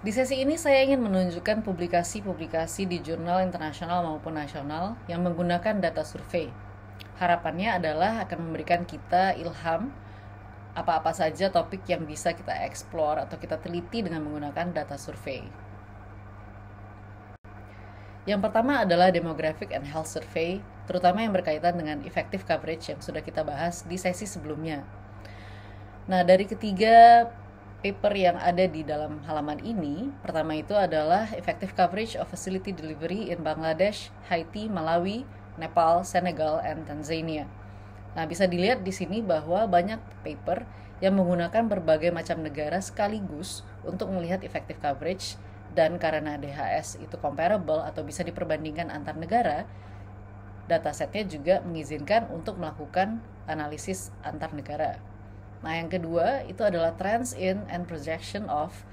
Di sesi ini saya ingin menunjukkan publikasi-publikasi di jurnal internasional maupun nasional yang menggunakan data survei. Harapannya adalah akan memberikan kita ilham apa-apa saja topik yang bisa kita explore atau kita teliti dengan menggunakan data survei. Yang pertama adalah Demographic and Health Survey, terutama yang berkaitan dengan effective coverage yang sudah kita bahas di sesi sebelumnya. Nah, dari ketiga paper yang ada di dalam halaman ini, pertama itu adalah Effective Coverage of Facility Delivery in Bangladesh, Haiti, Malawi, Nepal, Senegal, and Tanzania. Nah, bisa dilihat di sini bahwa banyak paper yang menggunakan berbagai macam negara sekaligus untuk melihat effective coverage, dan karena DHS itu comparable atau bisa diperbandingkan antar negara, datasetnya juga mengizinkan untuk melakukan analisis antar negara. Nah, yang kedua itu adalah Trends in and Projection of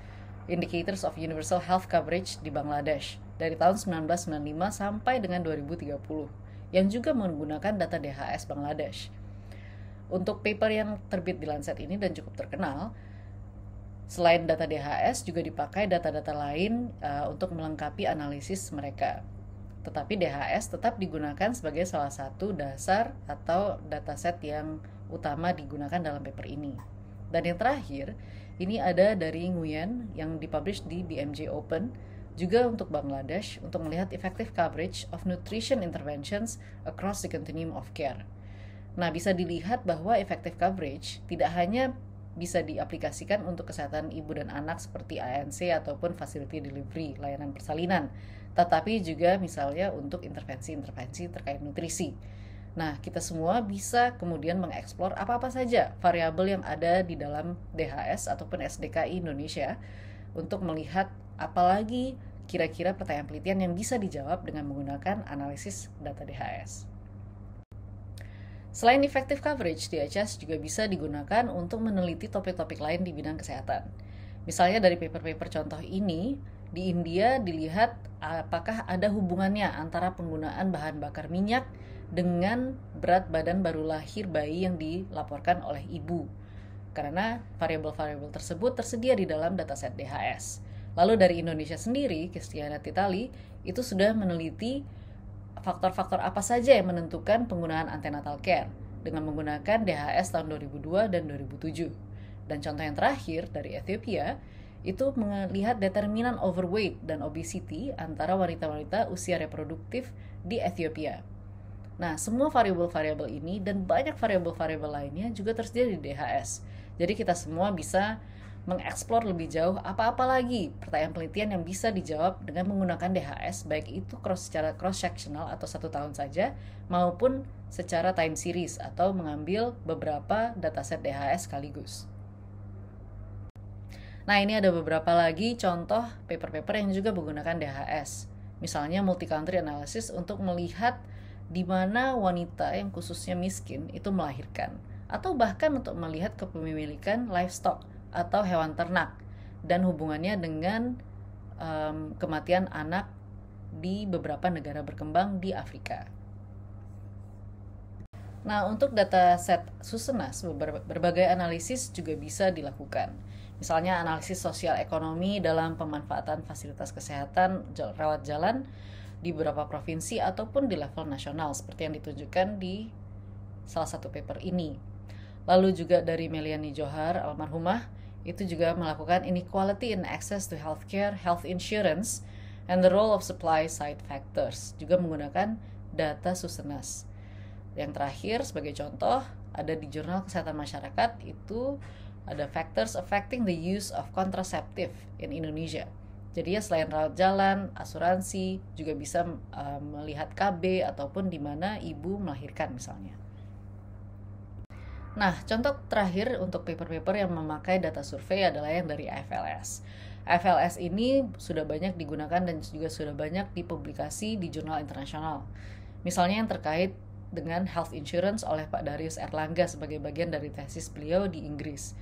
Indicators of Universal Health Coverage di Bangladesh dari tahun 1995 sampai dengan 2030 yang juga menggunakan data DHS Bangladesh. Untuk paper yang terbit di Lancet ini dan cukup terkenal, selain data DHS juga dipakai data-data lain untuk melengkapi analisis mereka. Tetapi DHS tetap digunakan sebagai salah satu dasar atau dataset yang utama digunakan dalam paper ini. Dan yang terakhir, ini ada dari Nguyen yang dipublish di BMJ Open, juga untuk Bangladesh, untuk melihat effective coverage of nutrition interventions across the continuum of care. Nah, bisa dilihat bahwa effective coverage tidak hanya bisa diaplikasikan untuk kesehatan ibu dan anak seperti ANC ataupun facility delivery, layanan persalinan, tetapi juga misalnya untuk intervensi-intervensi terkait nutrisi. Nah, kita semua bisa kemudian mengeksplor apa-apa saja variabel yang ada di dalam DHS ataupun SDKI Indonesia untuk melihat apalagi kira-kira pertanyaan penelitian yang bisa dijawab dengan menggunakan analisis data DHS. Selain effective coverage, DHS juga bisa digunakan untuk meneliti topik-topik lain di bidang kesehatan. Misalnya dari paper-paper contoh ini, di India dilihat apakah ada hubungannya antara penggunaan bahan bakar minyak dengan berat badan baru lahir bayi yang dilaporkan oleh ibu. Karena variabel-variabel tersebut tersedia di dalam dataset DHS. Lalu dari Indonesia sendiri, Christiana Titali itu sudah meneliti faktor-faktor apa saja yang menentukan penggunaan antenatal care dengan menggunakan DHS tahun 2002 dan 2007. Dan contoh yang terakhir dari Ethiopia itu melihat determinan overweight dan obesity antara wanita-wanita usia reproduktif di Ethiopia. Nah, semua variabel-variabel ini dan banyak variabel-variabel lainnya juga tersedia di DHS. Jadi kita semua bisa mengeksplor lebih jauh apa-apa lagi pertanyaan penelitian yang bisa dijawab dengan menggunakan DHS, baik itu secara cross-sectional atau 1 tahun saja, maupun secara time series atau mengambil beberapa dataset DHS sekaligus. Nah, ini ada beberapa lagi contoh paper-paper yang juga menggunakan DHS. Misalnya multi-country analysis untuk melihat di mana wanita yang khususnya miskin itu melahirkan, atau bahkan untuk melihat kepemilikan livestock atau hewan ternak dan hubungannya dengan kematian anak di beberapa negara berkembang di Afrika. Nah, untuk dataset Susenas, berbagai analisis juga bisa dilakukan. Misalnya analisis sosial ekonomi dalam pemanfaatan fasilitas kesehatan rawat jalan di beberapa provinsi ataupun di level nasional seperti yang ditunjukkan di salah satu paper ini. Lalu juga dari Meliani Johar almarhumah itu juga melakukan inequality in access to healthcare, health insurance, and the role of supply side factors, juga menggunakan data Susenas. Yang terakhir sebagai contoh ada di Jurnal Kesehatan Masyarakat, itu ada factors affecting the use of contraceptive in Indonesia. Jadi ya selain rawat jalan, asuransi, juga bisa melihat KB ataupun di mana ibu melahirkan misalnya. Nah, contoh terakhir untuk paper-paper yang memakai data survei adalah yang dari AFLS. AFLS ini sudah banyak digunakan dan juga sudah banyak dipublikasi di jurnal internasional. Misalnya yang terkait dengan health insurance oleh Pak Darius Erlangga sebagai bagian dari tesis beliau di Inggris.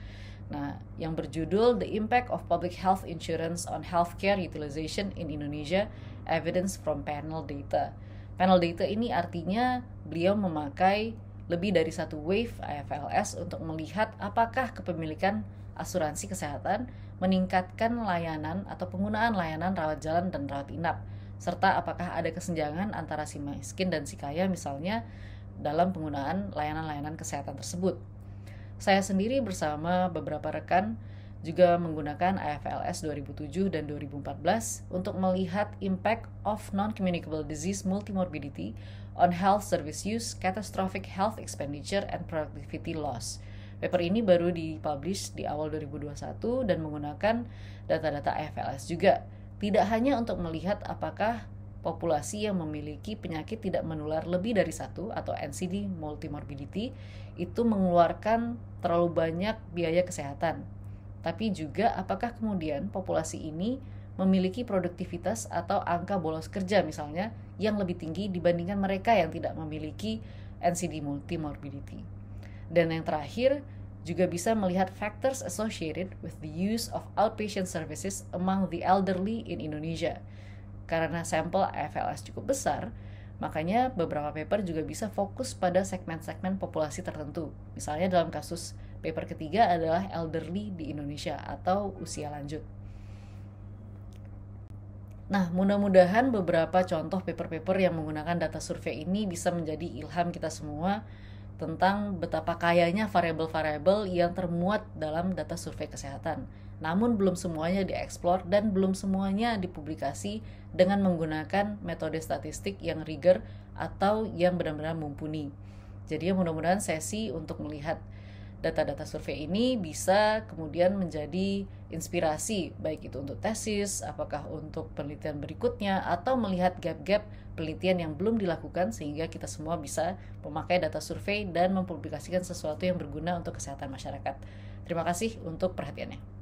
Nah, yang berjudul The Impact of Public Health Insurance on Healthcare Utilization in Indonesia, Evidence from Panel Data. Panel data ini artinya beliau memakai lebih dari satu wave AFLS untuk melihat apakah kepemilikan asuransi kesehatan meningkatkan layanan atau penggunaan layanan rawat jalan dan rawat inap, serta apakah ada kesenjangan antara si miskin dan si kaya misalnya dalam penggunaan layanan-layanan kesehatan tersebut. Saya sendiri bersama beberapa rekan juga menggunakan IFLS 2007 dan 2014 untuk melihat impact of non-communicable disease multimorbidity on health service use, catastrophic health expenditure, and productivity loss. Paper ini baru dipublish di awal 2021 dan menggunakan data-data IFLS juga. Tidak hanya untuk melihat apakah populasi yang memiliki penyakit tidak menular lebih dari satu atau NCD multimorbidity itu mengeluarkan terlalu banyak biaya kesehatan, tapi juga apakah kemudian populasi ini memiliki produktivitas atau angka bolos kerja misalnya yang lebih tinggi dibandingkan mereka yang tidak memiliki NCD multimorbidity. Dan yang terakhir, juga bisa melihat factors associated with the use of outpatient services among the elderly in Indonesia. Karena sampel IFLS cukup besar, makanya beberapa paper juga bisa fokus pada segmen-segmen populasi tertentu. Misalnya dalam kasus paper ketiga adalah elderly di Indonesia atau usia lanjut. Nah, mudah-mudahan beberapa contoh paper-paper yang menggunakan data survei ini bisa menjadi ilham kita semua tentang betapa kayanya variabel-variabel yang termuat dalam data survei kesehatan. Namun belum semuanya dieksplor dan belum semuanya dipublikasi dengan menggunakan metode statistik yang rigor atau yang benar-benar mumpuni. Jadi mudah-mudahan sesi untuk melihat data-data survei ini bisa kemudian menjadi inspirasi, baik itu untuk tesis, apakah untuk penelitian berikutnya, atau melihat gap-gap penelitian yang belum dilakukan sehingga kita semua bisa memakai data survei dan mempublikasikan sesuatu yang berguna untuk kesehatan masyarakat. Terima kasih untuk perhatiannya.